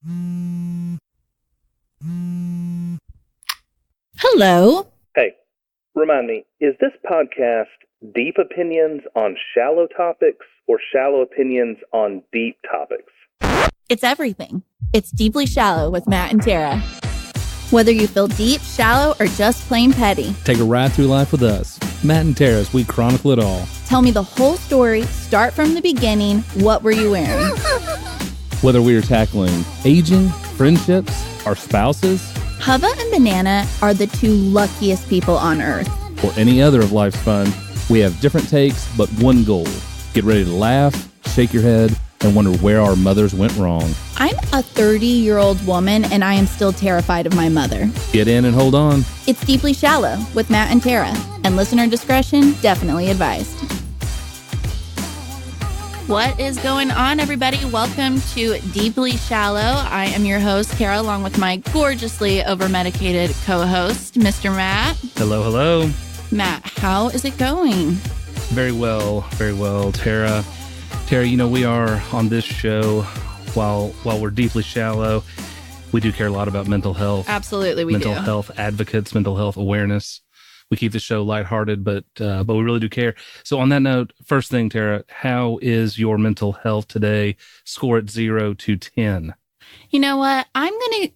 Hello. Hey, remind me, is this podcast deep opinions on shallow topics or shallow opinions on deep topics? It's everything. It's Deeply Shallow with Matt and Tara. Whether you feel deep, shallow, or just plain petty, take a ride through life with us. Matt and Tara, as we chronicle it all. Tell me the whole story, start from the beginning. What were you wearing? Whether we are tackling aging, friendships, our spouses, Hubba and Banana are the two luckiest people on earth. or any other of life's fun, we have different takes, but one goal. Get ready to laugh, shake your head, and wonder where our mothers went wrong. I'm a 30-year-old woman, and I am still terrified of my mother. Get in and hold on. It's Deeply Shallow with Matt and Tara, and listener discretion definitely advised. What is going on, everybody? Welcome to Deeply Shallow. I am your host, Kara, along with my gorgeously over-medicated co-host, Mr. Matt. Hello, hello. Matt, how is it going? Very well, Tara. Tara, you know, we are on this show, while we're deeply shallow, we do care a lot about mental health. Absolutely, we mental do. Health advocates, mental health awareness. We keep the show lighthearted, but we really do care. So on that note, first thing, Tara, how is your mental health today? Score it 0 to 10. You know what? I'm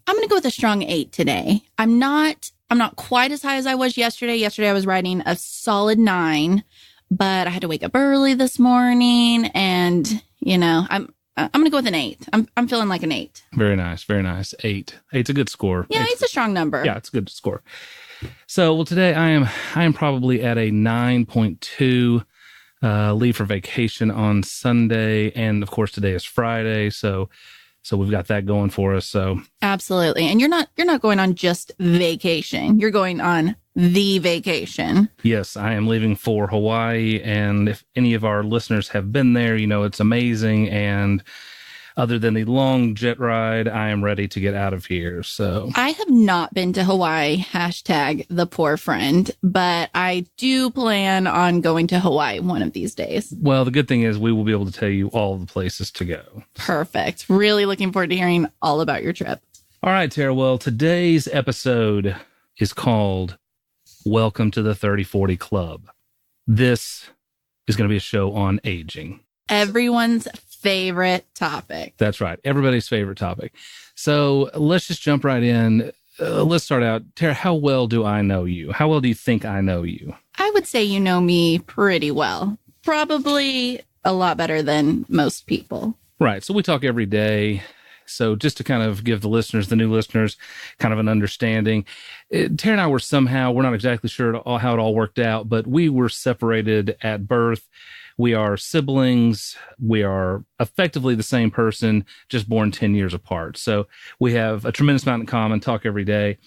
gonna go with a strong 8 today. I'm not quite as high as I was yesterday. Yesterday I was riding a solid 9, but I had to wake up early this morning, and you know, I'm gonna go with an 8. I'm feeling like an 8. Very nice, very nice. 8. 8's a good score. Yeah, it's a strong number. Yeah, it's a good score. So, well, today I am probably at a 9.2. Leave for vacation on Sunday, and of course today is Friday, so we've got that going for us. So absolutely, and you're not going on just vacation. You're going on the vacation. Yes, I am leaving for Hawaii, and if any of our listeners have been there, you know it's amazing. And other than the long jet ride, I am ready to get out of here. So I have not been to Hawaii, hashtag the poor friend, but I do plan on going to Hawaii one of these days. Well, the good thing is we will be able to tell you all the places to go. Perfect. Really looking forward to hearing all about your trip. All right, Tara. Well, today's episode is called Welcome to the 3040 Club. This is going to be a show on aging. Everyone's favorite topic. That's right. Everybody's favorite topic. So let's just jump right in. Let's start out. Tara, how well do I know you? How well do you think I know you? I would say you know me pretty well. Probably a lot better than most people. Right. So we talk every day. So just to kind of give the new listeners, kind of an understanding, Tara and I were we're not exactly sure how it all worked out, but we were separated at birth. We are siblings. We are effectively the same person, just born 10 years apart. So we have a tremendous amount in common, talk every day.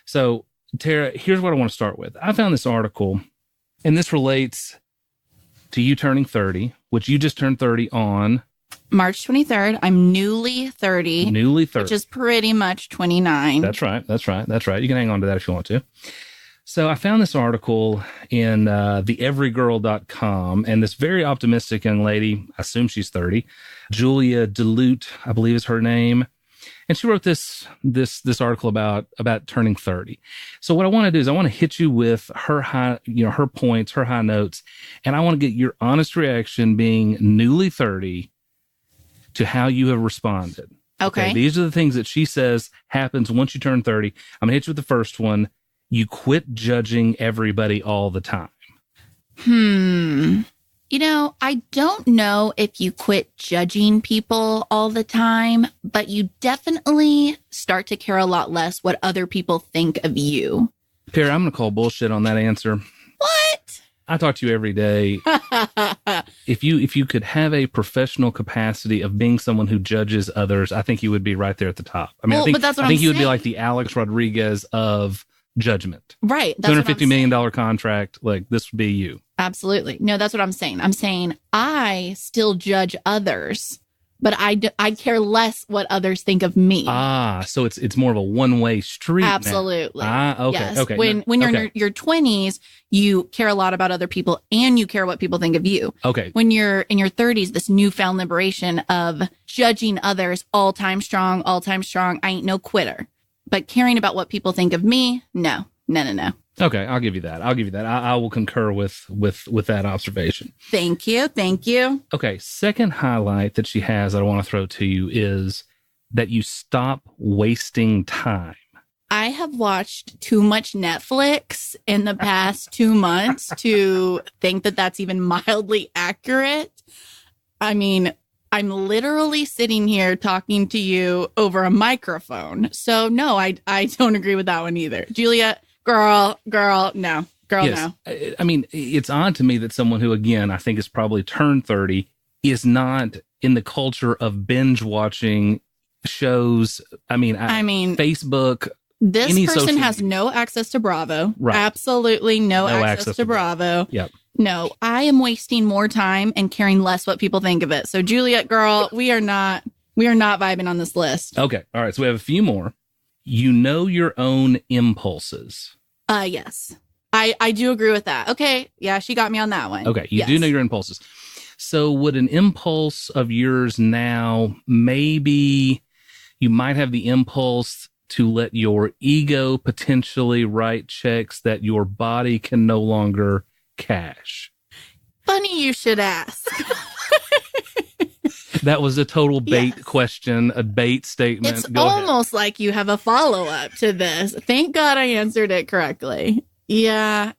So Tara, here's what I want to start with. I found this article, and this relates to you turning 30, which you just turned 30 on March 23rd. I'm newly 30. Newly 30. Which is pretty much 29. That's right. You can hang on to that if you want to. So I found this article in theeverygirl.com, and this very optimistic young lady, I assume she's 30, Julia DeLute, I believe is her name. And she wrote this article about turning 30. So what I want to do is I want to hit you with her her points, her high notes, and I want to get your honest reaction, being newly 30, to how you have responded. Okay. These are the things that she says happens once you turn 30. I'm going to hit you with the first one. You quit judging everybody all the time. You know, I don't know if you quit judging people all the time, but you definitely start to care a lot less what other people think of you. Tara, I'm going to call bullshit on that answer. What? I talk to you every day. If you could have a professional capacity of being someone who judges others, I think you would be right there at the top. I mean, but that's what I think I'm you would be saying. like the Alex Rodriguez of judgment. Right. That's $250 million contract. Like, this would be you. Absolutely. No, that's what I'm saying. I'm saying I still judge others, but I care less what others think of me. So it's more of a one-way street now. Absolutely. Okay. Yes. Okay. When you're in your 20s, you care a lot about other people and you care what people think of you. Okay. When you're in your 30s, this newfound liberation of judging others all time strong. I ain't no quitter. But caring about what people think of me, no. Okay, I'll give you that. I will concur with that observation. Thank you. Okay, second highlight that she has that I want to throw to you is that you stop wasting time. I have watched too much Netflix in the past 2 months to think that that's even mildly accurate. I mean, I'm literally sitting here talking to you over a microphone. So no, I don't agree with that one either. Julia, girl, no. No. I mean, it's odd to me that someone who, again, I think has probably turned 30 is not in the culture of binge watching shows. I mean, Facebook. This person has no access to Bravo. Right. Absolutely no access to Bravo. Yep. No, I am wasting more time and caring less what people think of it. So, Juliet, girl, we are not vibing on this list. Okay. All right. So we have a few more. You know your own impulses. Yes. I do agree with that. Okay. Yeah, she got me on that one. Okay. You do know your impulses. So would an impulse of yours now, maybe you might have the impulse to let your ego potentially write checks that your body can no longer cash? Funny you should ask. That was a total bait question, a bait statement. It's almost like you have a follow-up to this. Thank God I answered it correctly. Yeah.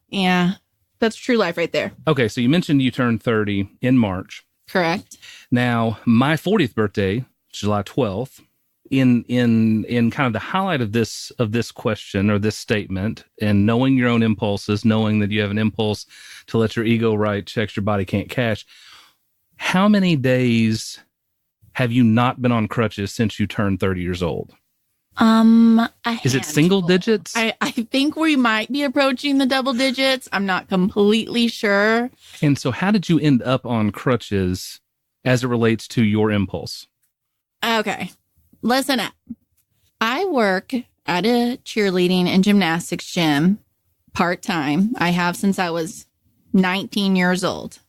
That's true life right there. Okay, so you mentioned you turned 30 in March. Correct. Now, my 40th birthday, July 12th, in kind of the highlight of this question or this statement, and knowing your own impulses, knowing that you have an impulse to let your ego write checks your body can't cash, how many days have you not been on crutches since you turned 30 years old? Is it single digits? I think we might be approaching the double digits. I'm not completely sure. And so how did you end up on crutches as it relates to your impulse? Okay. Listen up. I work at a cheerleading and gymnastics gym part-time. I have since I was 19 years old.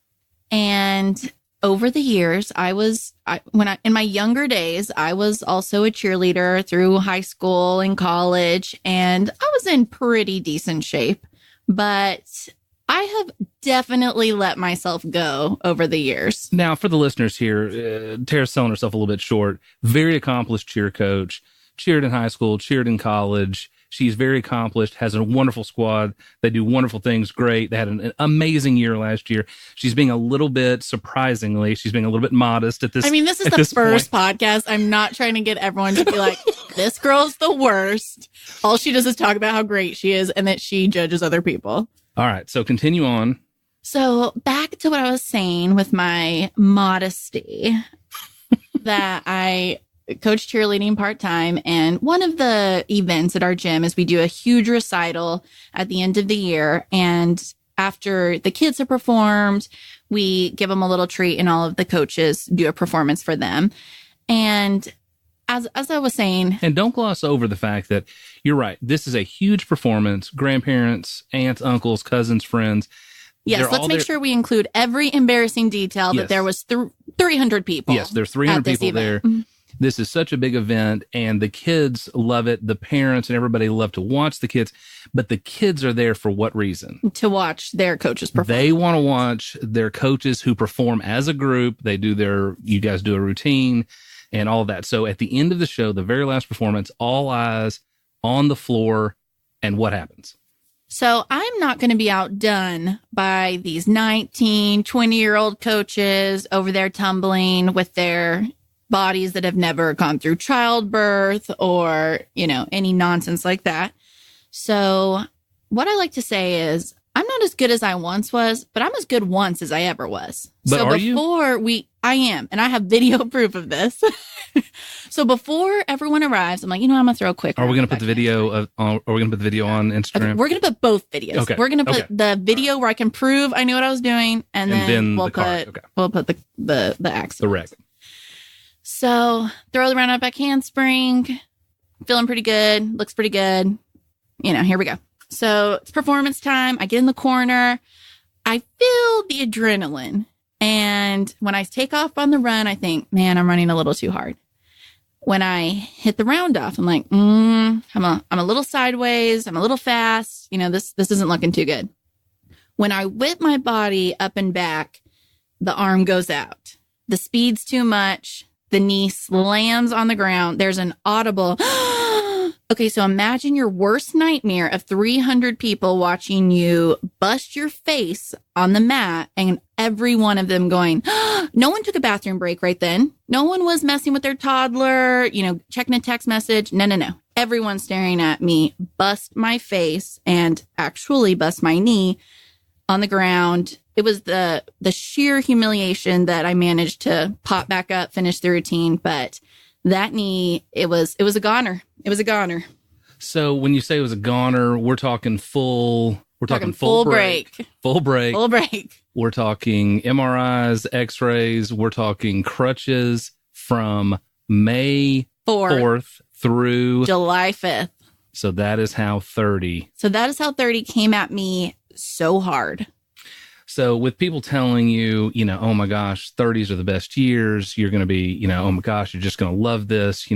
And over the years, in my younger days, I was also a cheerleader through high school and college, and I was in pretty decent shape. But I have definitely let myself go over the years. Now, for the listeners here, Tara's selling herself a little bit short. Very accomplished cheer coach, cheered in high school, cheered in college. She's very accomplished, has a wonderful squad. They do wonderful things. Great. They had an amazing year last year. She's being a little bit, surprisingly, she's being a little bit modest at this. I mean, this is the first podcast. I'm not trying to get everyone to be like, this girl's the worst. All she does is talk about how great she is and that she judges other people. All right. So continue on. So back to what I was saying with my modesty, that I coach cheerleading part-time, and one of the events at our gym is we do a huge recital at the end of the year, and after the kids have performed, we give them a little treat and all of the coaches do a performance for them. And as I was saying, and don't gloss over the fact that you're right, this is a huge performance. Grandparents, aunts, uncles, cousins, friends. Yes, let's make sure we include every embarrassing detail. That there was 300 people. Yes, there's 300 people there. This is such a big event, and the kids love it. The parents and everybody love to watch the kids, but the kids are there for what reason? To watch their coaches perform. They want to watch their coaches who perform as a group. They do you guys do a routine and all of that. So at the end of the show, the very last performance, all eyes on the floor, and what happens? So I'm not going to be outdone by these 19, 20-year-old coaches over there tumbling with their bodies that have never gone through childbirth or, any nonsense like that. So what I like to say is I'm not as good as I once was, but I'm as good once as I ever was. But so are before you? I am, and I have video proof of this. So before everyone arrives, I'm like, I'm going to throw a quick. Are we going to put the video on Instagram? Okay, we're going to put both videos. Okay. We're going to put the video where I can prove I knew what I was doing, and then we'll put the accident. The wreck. So throw the round up back handspring, feeling pretty good, looks pretty good. Here we go. So it's performance time. I get in the corner. I feel the adrenaline. And when I take off on the run, I think, man, I'm running a little too hard. When I hit the round off, I'm like, I'm a little sideways. I'm a little fast. This isn't looking too good. When I whip my body up and back, the arm goes out. The speed's too much. The knee slams on the ground. There's an audible. Okay, so imagine your worst nightmare of 300 people watching you bust your face on the mat and every one of them going, no one took a bathroom break right then. No one was messing with their toddler, checking a text message. No. Everyone's staring at me, bust my face and actually bust my knee on the ground. It was the sheer humiliation that I managed to pop back up, finish the routine. But that knee, it was a goner. It was a goner. So when you say it was a goner, we're talking full break. Full break. Full break. We're talking MRIs, x-rays. We're talking crutches from May 4th through July 5th. So that is how 30 came at me so hard. So with people telling you, oh my gosh, 30s are the best years. You're going to be, oh my gosh, you're just going to love this.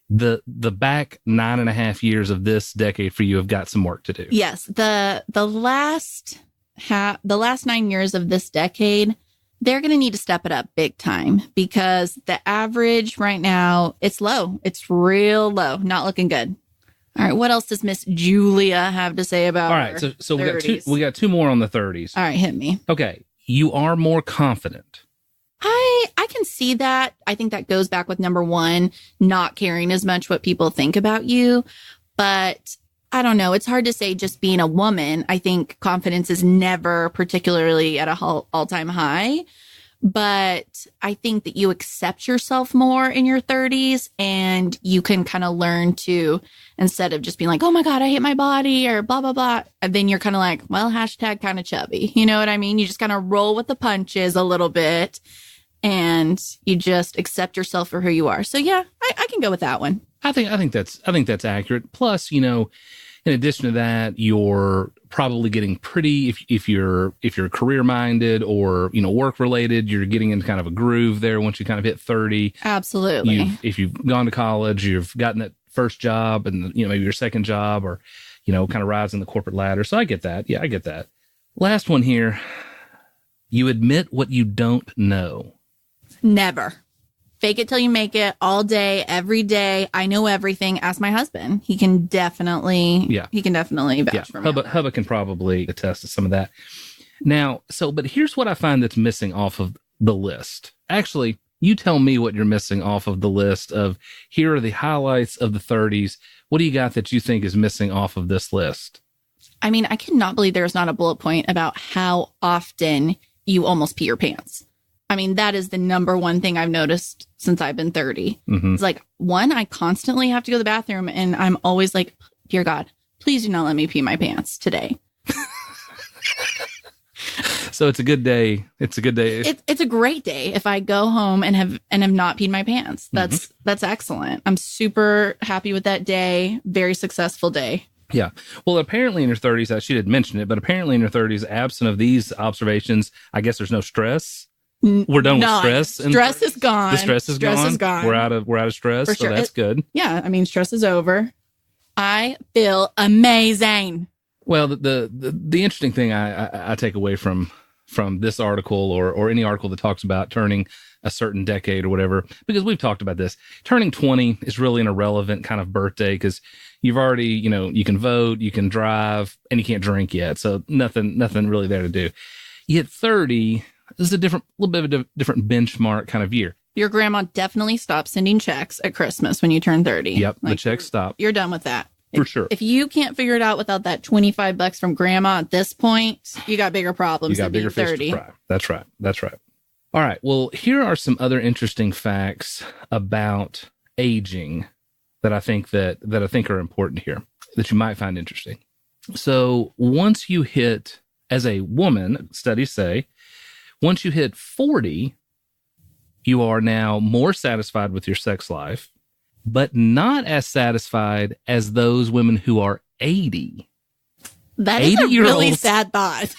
The back 9.5 years of this decade for you have got some work to do. Yes. The last 9 years of this decade, they're going to need to step it up big time because the average right now, it's low. It's real low. Not looking good. All right. What else does Miss Julia have to say about All right. So we got two more on the 30s. All right. Hit me. Okay. You are more confident. I can see that. I think that goes back with number one, not caring as much what people think about you. But I don't know. It's hard to say just being a woman. I think confidence is never particularly at a all-time high. But I think that you accept yourself more in your 30s and you can kind of learn to, instead of just being like, oh my God, I hate my body or blah, blah, blah. And then you're kind of like, well, hashtag kind of chubby. You know what I mean? You just kind of roll with the punches a little bit and you just accept yourself for who you are. So yeah, I can go with that one. I think that's accurate. Plus, in addition to that, you're probably getting pretty, if you're career minded or, work related, you're getting into kind of a groove there once you kind of hit 30. Absolutely. If you've gone to college, you've gotten that first job and, maybe your second job or, kind of rising the corporate ladder. So I get that. Yeah, I get that. Last one here. You admit what you don't know. Never. Fake it till you make it all day, every day. I know everything. Ask my husband. He can definitely vouch for me. Hubba can probably attest to some of that. Now, but here's what I find that's missing off of the list. Actually, you tell me what you're missing off of the list of here are the highlights of the 30s. What do you got that you think is missing off of this list? I mean, I cannot believe there's not a bullet point about how often you almost pee your pants. I mean, that is the number one thing I've noticed since I've been 30. Mm-hmm. It's like, one, I constantly have to go to the bathroom and I'm always like, dear God, please do not let me pee my pants today. So it's a good day. It's a good day. It's a great day if I go home and have not peed my pants. That's excellent. I'm super happy with that day. Very successful day. Yeah. Well, apparently in your 30s, she didn't mention it, but apparently in your 30s, absent of these observations, I guess there's no stress. We're done with stress. Stress is gone. The stress is gone. We're out of stress. For so sure. That's good. Yeah. I mean, stress is over. I feel amazing. Well, the interesting thing I take away from this article or any article that talks about turning a certain decade or whatever, because we've talked about this, turning 20 is really an irrelevant kind of birthday because you've already, you can vote, you can drive, and you can't drink yet. So nothing really there to do. You hit 30. This is a little bit of a different benchmark kind of year. Your grandma definitely stopped sending checks at Christmas when you turn 30. Yep, the checks stop. You're done with that. For sure. If you can't figure it out without that $25 from grandma at this point, you got bigger problems. You got bigger fish to fry. That's right. All right. Well, here are some other interesting facts about aging that I think are important here that you might find interesting. So once you hit, as a woman, studies say, once you hit 40, you are now more satisfied with your sex life, but not as satisfied as those women who are 80. That is a really sad thought.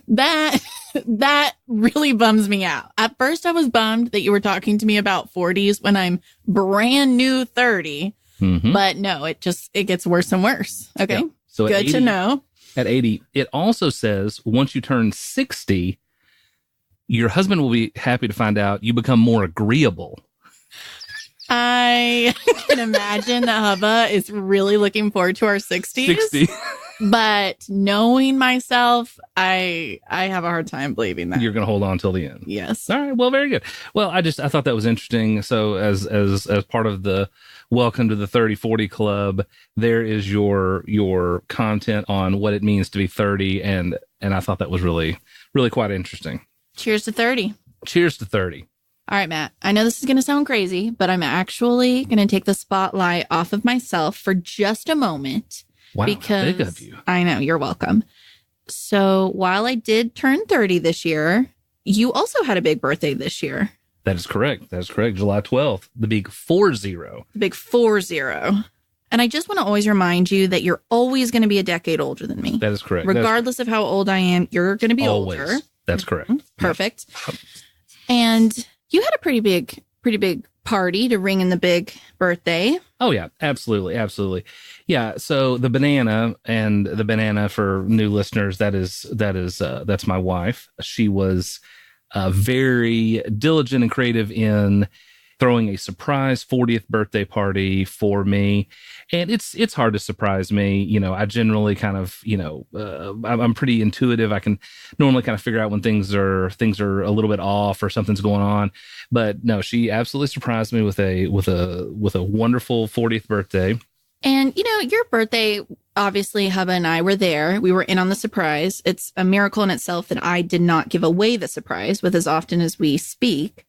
That really bums me out. At first, I was bummed that you were talking to me about 40s when I'm brand new 30. Mm-hmm. But no, it gets worse and worse. Okay. Yeah. So good 80, to know. At 80, it also says once you turn 60, your husband will be happy to find out you become more agreeable. I can imagine that Hubba is really looking forward to our 60s. 60. But knowing myself, I have a hard time believing that. You're going to hold on till the end. Yes. All right. Well, very good. Well, I thought that was interesting. So as part of the Welcome to the 30/40 Club, there is your content on what it means to be 30. And I thought that was really, really quite interesting. Cheers to 30. Cheers to 30. All right, Matt, I know this is going to sound crazy, but I'm actually going to take the spotlight off of myself for just a moment. Wow, because big of you. I know, you're welcome. So while I did turn 30 this year, you also had a big birthday this year. That is correct. July 12th, the big 40. The big 40. And I just want to always remind you that you're always going to be a decade older than me. That is correct. Regardless of how old I am, you're going to be always older. That's correct. Perfect. Yep. And you had a pretty big party to ring in the big birthday. Oh yeah, absolutely. Yeah. So the banana for new listeners, that's my wife. She was very diligent and creative in throwing a surprise 40th birthday party for me. And it's hard to surprise me. You know, I generally kind of, I'm pretty intuitive. I can normally kind of figure out when things are a little bit off or something's going on. But no, she absolutely surprised me with a wonderful 40th birthday. And, your birthday, obviously, Hubba and I were there. We were in on the surprise. It's a miracle in itself that I did not give away the surprise with as often as we speak.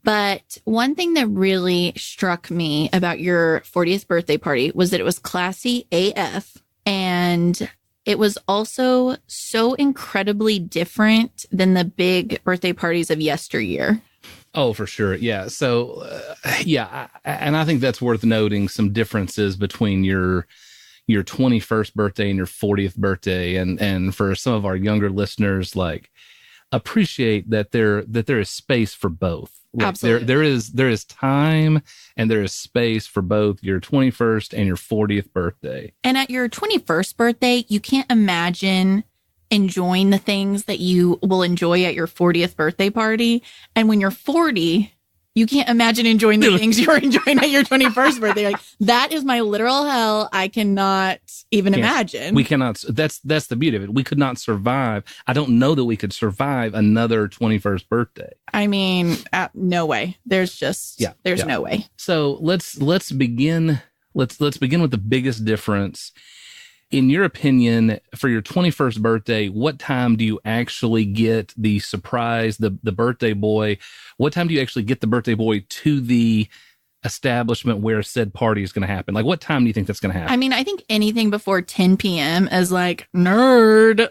But one thing that really struck me about your 40th birthday party was that it was classy AF. And it was also so incredibly different than the big birthday parties of yesteryear. Oh, for sure. Yeah. So, and I think that's worth noting some differences between your 21st birthday and your 40th birthday. And for some of our younger listeners, appreciate that there is space for both. Absolutely. There is time and there is space for both your 21st and your 40th birthday. And at your 21st birthday, you can't imagine enjoying the things that you will enjoy at your 40th birthday party. And when you're 40, you can't imagine enjoying the things you're enjoying at your 21st birthday. That is my literal hell. I cannot even imagine. We cannot. That's the beauty of it. We could not survive. I don't know that we could survive another 21st birthday. I mean, no way. There's no way. So let's begin. Let's begin with the biggest difference. In your opinion, for your 21st birthday, what time do you actually get the surprise, the birthday boy? What time do you actually get the birthday boy to the establishment where said party is going to happen? What time do you think that's going to happen? I mean, I think anything before 10 p.m. is nerd.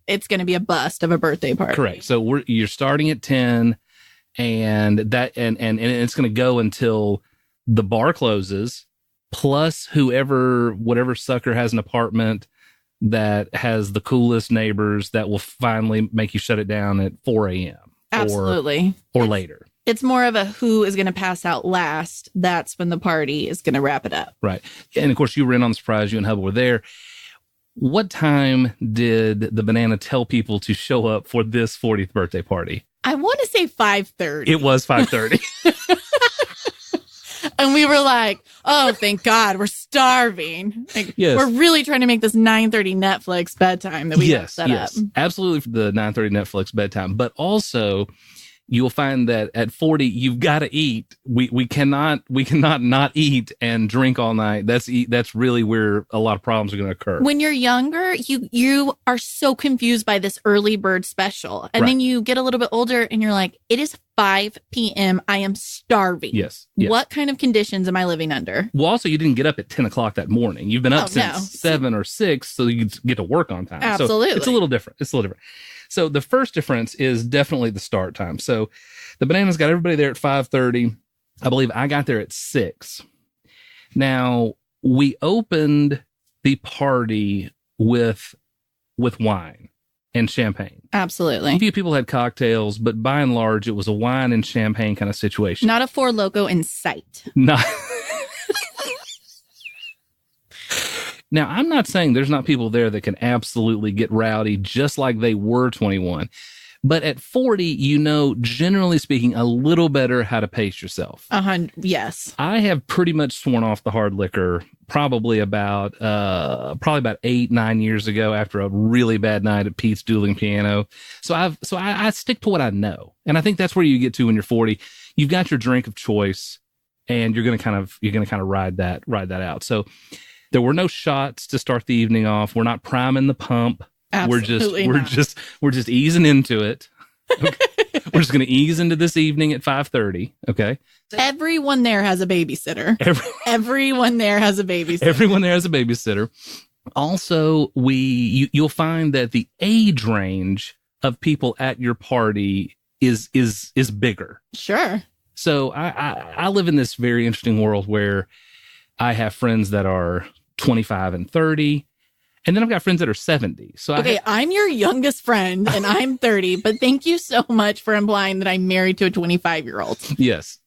It's going to be a bust of a birthday party. Correct. So you're starting at 10 and it's going to go until the bar closes. Plus whatever sucker has an apartment that has the coolest neighbors that will finally make you shut it down at 4 a.m. Absolutely. Or later. It's more of a who is going to pass out last. That's when the party is going to wrap it up. Right. And of course, you were in on the surprise. You and Hubba were there. What time did the banana tell people to show up for this 40th birthday party? I want to say 5:30. It was 5:30. And we were like, oh, thank God, we're starving. Yes. We're really trying to make this 9:30 Netflix bedtime that we have set up. Absolutely, for the 9:30 Netflix bedtime. But also, you'll find that at 40, you've got to eat. We cannot not eat and drink all night. That's really where a lot of problems are going to occur. When you're younger, you are so confused by this early bird special. And then you get a little bit older and you're like, it is 5 p.m. I am starving. Yes. What kind of conditions am I living under? Well, also, you didn't get up at 10 o'clock that morning. You've been up since 7 or 6, so you get to work on time. Absolutely. So it's a little different. So the first difference is definitely the start time. So the Bananas got everybody there at 5:30. I believe I got there at 6. Now, we opened the party with wine and champagne. Absolutely. A few people had cocktails, but by and large, it was a wine and champagne kind of situation. Not a Four Loko in sight. Not. Now, I'm not saying there's not people there that can absolutely get rowdy just like they were 21. But at 40, you know, generally speaking, a little better how to pace yourself. Yes. I have pretty much sworn off the hard liquor probably about 8-9 years ago after a really bad night at Pete's Dueling Piano. So I stick to what I know. And I think that's where you get to when you're 40. You've got your drink of choice and you're going to kind of ride that out. So there were no shots to start the evening off. We're not priming the pump. Absolutely We're just easing into it. Okay. We're just going to ease into this evening at 5:30. Okay. Everyone there has a babysitter. Everyone there has a babysitter. Everyone there has a babysitter. Also, you'll find that the age range of people at your party is bigger. Sure. So I live in this very interesting world where I have friends that are 25 and 30. And then I've got friends that are 70. So okay, I'm your youngest friend and I'm 30, but thank you so much for implying that I'm married to a 25-year-old. Yes.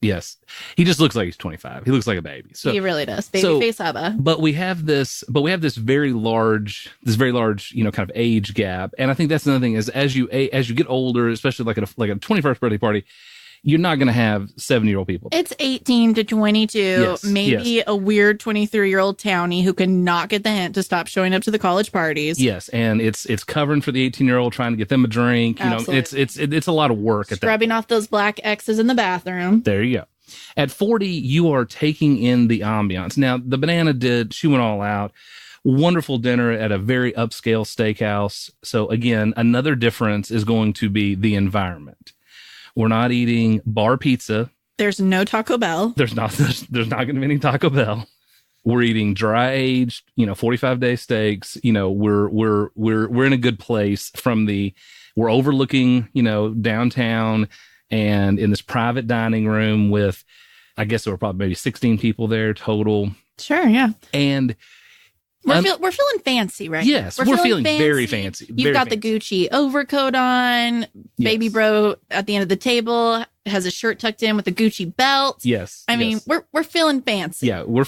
He just looks like he's 25. He looks like a baby. So he really does. Baby face Hubba. But we have this very large, kind of age gap. And I think that's another thing is as you get older, especially like a 21st birthday party, you're not going to have 70-year-old people. It's 18 to 22, maybe a weird 23-year-old townie who cannot get the hint to stop showing up to the college parties. Yes, and it's covering for the 18-year-old, trying to get them a drink. Absolutely. It's a lot of work. Scrubbing off those black X's in the bathroom. There you go. At 40, you are taking in the ambiance. Now, the Banana she went all out. Wonderful dinner at a very upscale steakhouse. So again, another difference is going to be the environment. We're not eating bar pizza. There's no Taco Bell. There's not going to be any Taco Bell. We're eating dry aged, 45-day steaks. We're in a good place we're overlooking, downtown and in this private dining room with, I guess there were probably maybe 16 people there total. Sure. Yeah. And we're feeling fancy, right? Yes, we're feeling very fancy. You've got the Gucci overcoat on. Yes. Baby bro at the end of the table has a shirt tucked in with a Gucci belt. Yes. I mean, we're feeling fancy. Yeah, we're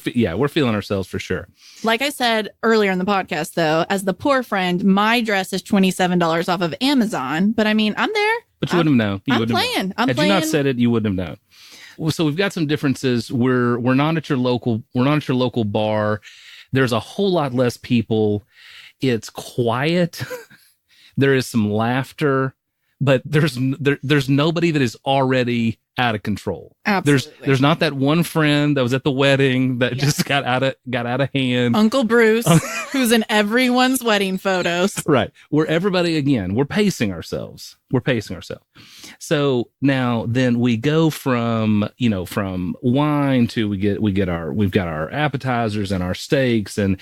feeling ourselves for sure. Like I said earlier in the podcast, though, as the poor friend, my dress is $27 off of Amazon. But I mean, I'm there. But you wouldn't have known. I'm playing. Had you not said it, you wouldn't have known. So we've got some differences. We're not at your local bar. There's a whole lot less people. It's quiet. There is some laughter, but there's nobody that is already out of control. Absolutely. There's not that one friend that was at the wedding that just got out of hand. Uncle Bruce, who's in everyone's wedding photos. Right. Where everybody, again, we're pacing ourselves. So now then we go from wine to we've got our appetizers and our steaks and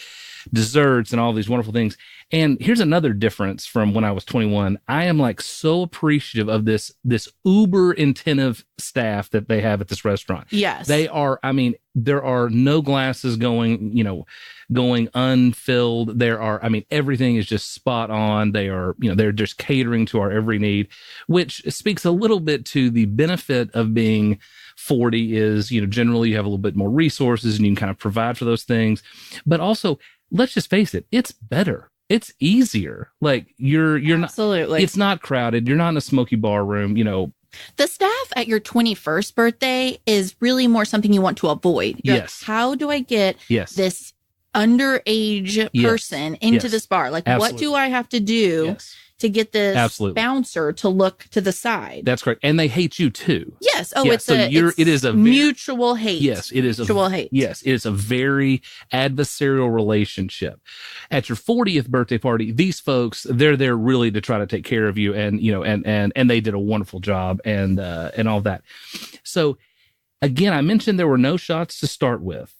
desserts and all these wonderful things. And here's another difference from when I was 21. I am like so appreciative of this uber attentive staff that they have at this restaurant. Yes. They are, I mean, there are no glasses going unfilled. Everything is just spot on. They are, they're just catering to our every need, which speaks a little bit to the benefit of being 40 is, generally you have a little bit more resources and you can kind of provide for those things. But also, let's just face it, it's better. It's easier. Like you're Absolutely. not, it's not crowded. You're not in a smoky bar room, The staff at your 21st birthday is really more something you want to avoid. You're yes. Like, how do I get this underage person into this bar? Like, Absolutely. what do I have to do to get this Absolutely. bouncer to look to the side. That's correct. And they hate you too. Yes. Oh, Yeah, it is a mutual hate. Yes, it is mutual hate. Yes, it is a very adversarial relationship. At your 40th birthday party, these folks, they're there really to try to take care of you, and and they did a wonderful job, and all that. So again, I mentioned there were no shots to start with.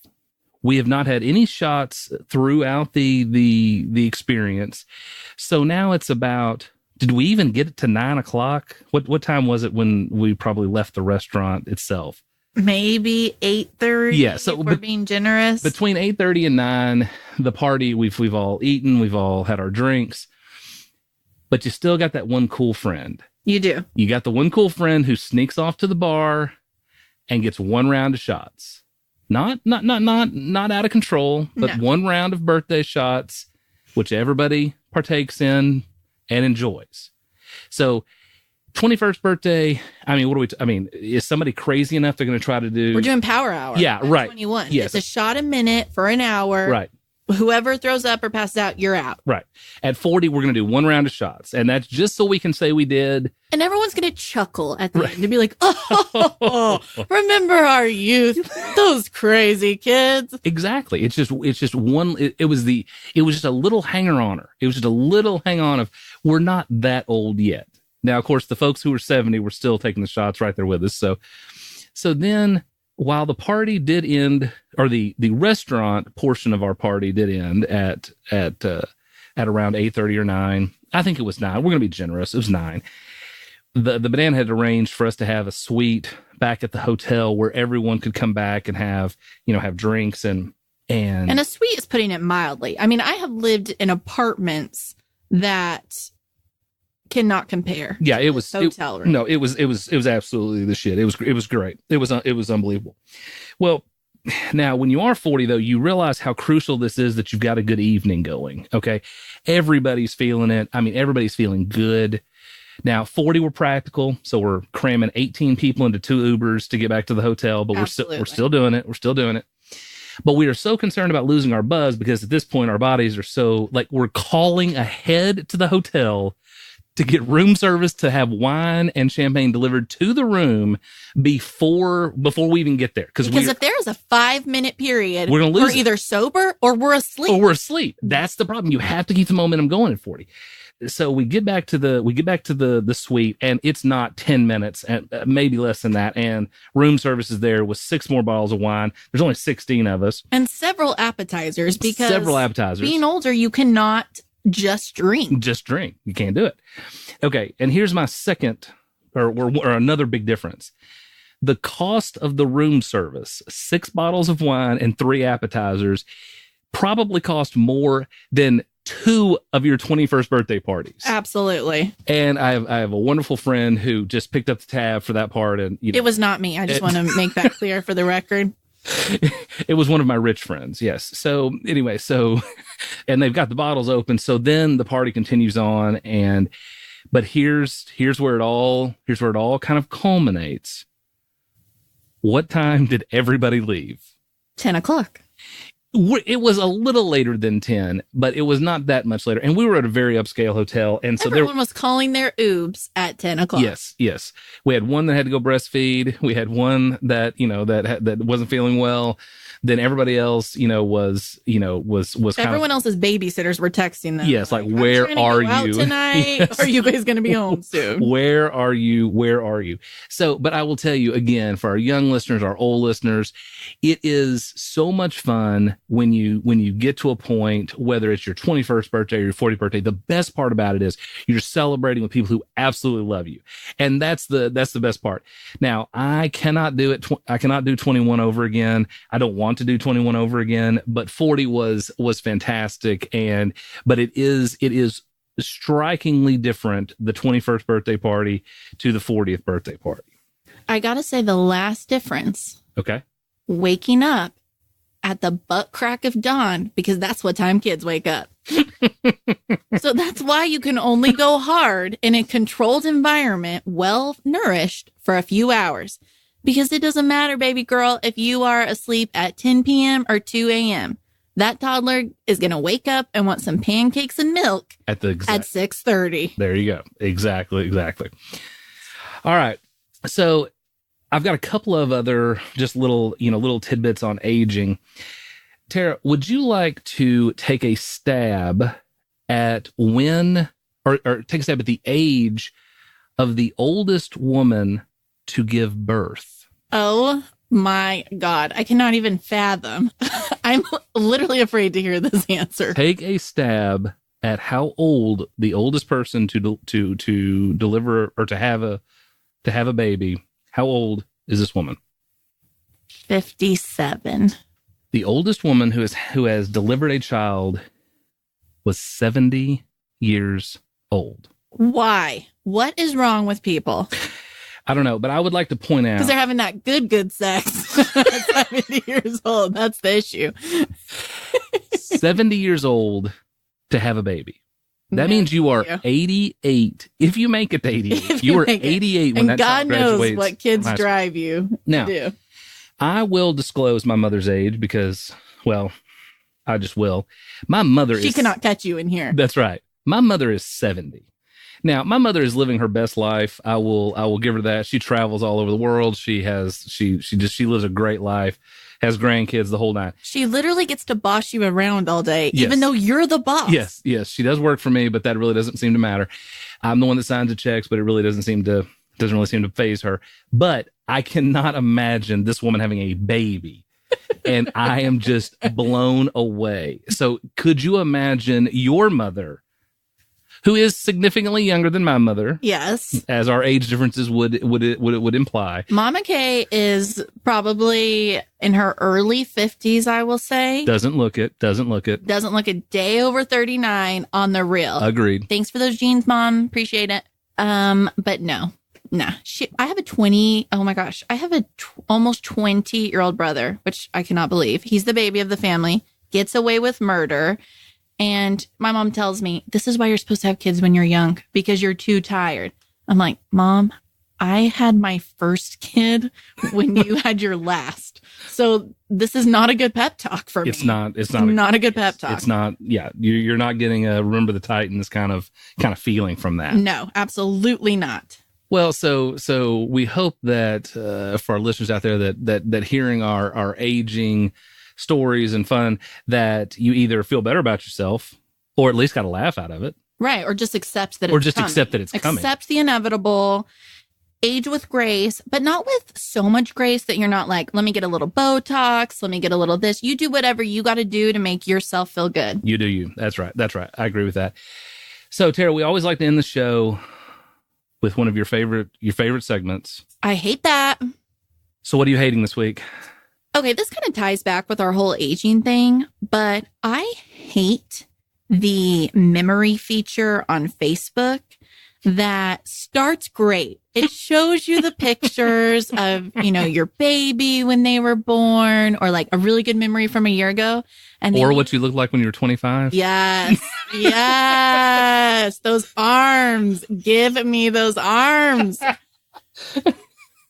We have not had any shots throughout the experience. So now it's about, did we even get it to 9 o'clock? What time was it when we probably left the restaurant itself? Maybe 8:30. Yeah, so if we're being generous. Between 8:30 and 9, the party, we've all eaten, we've all had our drinks, but you still got that one cool friend. You do. You got the one cool friend who sneaks off to the bar and gets one round of shots. Not out of control, but one round of birthday shots, which everybody partakes in and enjoys. So 21st birthday, I mean, is somebody crazy enough they're going to try to do? We're doing power hour. Yeah, right. 21. Yes. It's a shot a minute for an hour. Right. Whoever throws up or passes out, you're out. Right. At 40, we're going to do one round of shots. And that's just so we can say we did. And everyone's going to chuckle at the end to be like, oh, remember our youth, those crazy kids. Exactly. It's just one, it was just a little hanger on her. It was just a little hang on of, we're not that old yet. Now, of course, the folks who were 70 were still taking the shots right there with us. So then, while the party did end, or the restaurant portion of our party did end at around 8:30 or 9, I think it was 9. We're going to be generous. It was 9. The banana had arranged for us to have a suite back at the hotel where everyone could come back and have drinks and a suite is putting it mildly. I mean, I have lived in apartments that cannot compare. Yeah, it was hotel room. No, it was absolutely the shit. It was great. It was unbelievable. Well, now when you are 40 though, you realize how crucial this is that you've got a good evening going. Okay, everybody's feeling it. I mean, everybody's feeling good. Now 40 we're practical, so we're cramming 18 people into 2 Ubers to get back to the hotel, but we're still doing it. We're still doing it. But we are so concerned about losing our buzz because at this point our bodies are so, like, we're calling ahead to the hotel to get room service, to have wine and champagne delivered to the room before we even get there. Because if there is a 5-minute period, we're either sober or we're asleep. That's the problem. You have to keep the momentum going at 40. So we get back to the suite, and it's not 10 minutes, and maybe less than that. And room service is there with 6 more bottles of wine. There's only 16 of us, and several appetizers. Being older, you cannot just drink. You can't do it. Okay. And here's my second or another big difference. The cost of the room service, 6 bottles of wine and 3 appetizers, probably cost more than 2 of your 21st birthday parties. Absolutely. And I have a wonderful friend who just picked up the tab for that part. And it was not me. I just want to make that clear for the record. It was one of my rich friends. Yes. So anyway, and they've got the bottles open. So then the party continues on, but here's where it all kind of culminates. What time did everybody leave? 10 o'clock. It was a little later than 10, but it was not that much later. And we were at a very upscale hotel. And so everyone was calling their oobs at 10 o'clock. Yes. We had one that had to go breastfeed. We had one that, that wasn't feeling well. Then everybody else, was everyone else's babysitters were texting them. Yes. Like where are you tonight? Yes. Are you guys going to be home soon? Where are you? So, but I will tell you again, for our young listeners, our old listeners, it is so much fun when you get to a point, whether it's your 21st birthday or your 40th birthday. The best part about it is you're celebrating with people who absolutely love you. And that's the best part. Now, I cannot do it. I cannot do 21 over again. I don't want to do 21 over again, but 40 was fantastic. But it is strikingly different, the 21st birthday party to the 40th birthday party. I got to say the last difference. Okay. Waking up at the butt crack of dawn, because that's what time kids wake up. So that's why you can only go hard in a controlled environment, well nourished, for a few hours. Because it doesn't matter, baby girl, if you are asleep at 10 p.m. or 2 a.m. that toddler is going to wake up and want some pancakes and milk at 6:30. There you go. Exactly. All right. So I've got a couple of other just little tidbits on aging. Tara, would you like to take a stab at when, or take a stab at the age of the oldest woman to give birth? Oh my God. I cannot even fathom. I'm literally afraid to hear this answer. Take a stab at how old the oldest person to deliver or to have a baby. How old is this woman? 57. The oldest woman who has delivered a child was 70 years old. Why? What is wrong with people? I don't know, but I would like to point out, because they're having that good sex at 70 years old. That's the issue. 70 years old to have a baby. That means you are 88. If you make it to 88, you are 88 when that child graduates. And God knows what kids drive you to do. I will disclose my mother's age because, well, I just will. My mother She cannot catch you in here. That's right. My mother is 70. Now, my mother is living her best life. I will give her that. She travels all over the world. She lives a great life, has grandkids, the whole nine. She literally gets to boss you around all day, yes. even though you're the boss. Yes. She does work for me, but that really doesn't seem to matter. I'm the one that signs the checks, but it really doesn't really seem to faze her. But I cannot imagine this woman having a baby. And I am just blown away. So could you imagine your mother, who is significantly younger than my mother? Yes. As our age differences would imply. Mama Kay is probably in her early 50s, I will say. Doesn't look it. Doesn't look a day over 39 on the real. Agreed. Thanks for those genes, Mom. Appreciate it. But no. Nah, I have a almost 20-year-old brother, which I cannot believe. He's the baby of the family, gets away with murder. And my mom tells me, this is why you're supposed to have kids when you're young, because you're too tired. I'm like, Mom, I had my first kid when you had your last. So this is not a good pep talk for me. It's not a good pep talk. It's not. Yeah. You're not getting a Remember the Titans kind of feeling from that. No, absolutely not. Well, so we hope that for our listeners out there that hearing our aging stories and fun, that you either feel better about yourself or at least got a laugh out of it. Right. Or just accept that it's coming. Accept the inevitable. Age with grace, but not with so much grace that you're not like, let me get a little Botox, let me get a little this. You do whatever you got to do to make yourself feel good. You do you. That's right. I agree with that. So, Tara, we always like to end the show with one of your favorite segments. I hate that. So what are you hating this week? Okay, this kind of ties back with our whole aging thing, but I hate the memory feature on Facebook that starts great. It shows you the pictures of, your baby when they were born, or like a really good memory from a year ago. Or what you looked like when you were 25. Yes. Yes. Those arms. Give me those arms.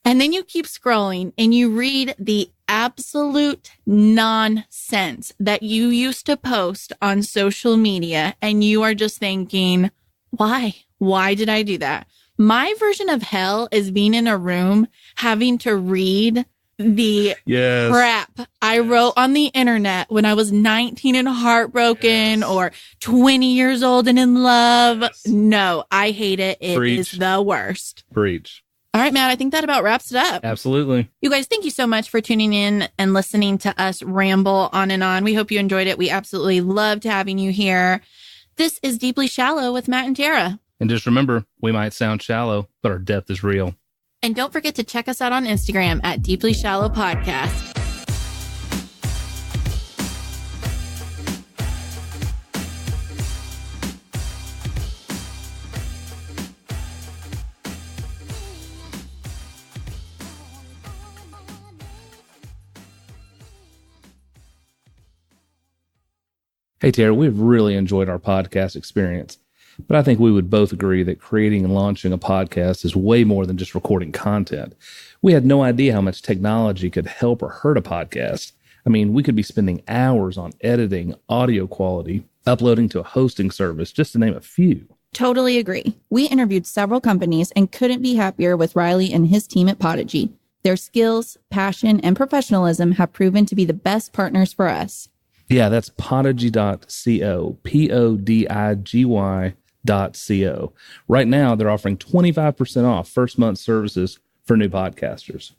And then you keep scrolling and you read the absolute nonsense that you used to post on social media. And you are just thinking, why? Why did I do that? My version of hell is being in a room having to read the crap I wrote on the internet when I was 19 and heartbroken, or 20 years old and in love. Yes. No, I hate it. It is the worst. Preach. All right, Matt, I think that about wraps it up. Absolutely. You guys, thank you so much for tuning in and listening to us ramble on and on. We hope you enjoyed it. We absolutely loved having you here. This is Deeply Shallow with Matt and Tara. And just remember, we might sound shallow, but our depth is real. And don't forget to check us out on Instagram at Deeply Shallow Podcast. Hey, Tara, we've really enjoyed our podcast experience. But I think we would both agree that creating and launching a podcast is way more than just recording content. We had no idea how much technology could help or hurt a podcast. I mean, we could be spending hours on editing, audio quality, uploading to a hosting service, just to name a few. Totally agree. We interviewed several companies and couldn't be happier with Riley and his team at Podigy. Their skills, passion, and professionalism have proven to be the best partners for us. Yeah, that's podigy.co, Podigy.co. Right now, they're offering 25% off first month services for new podcasters.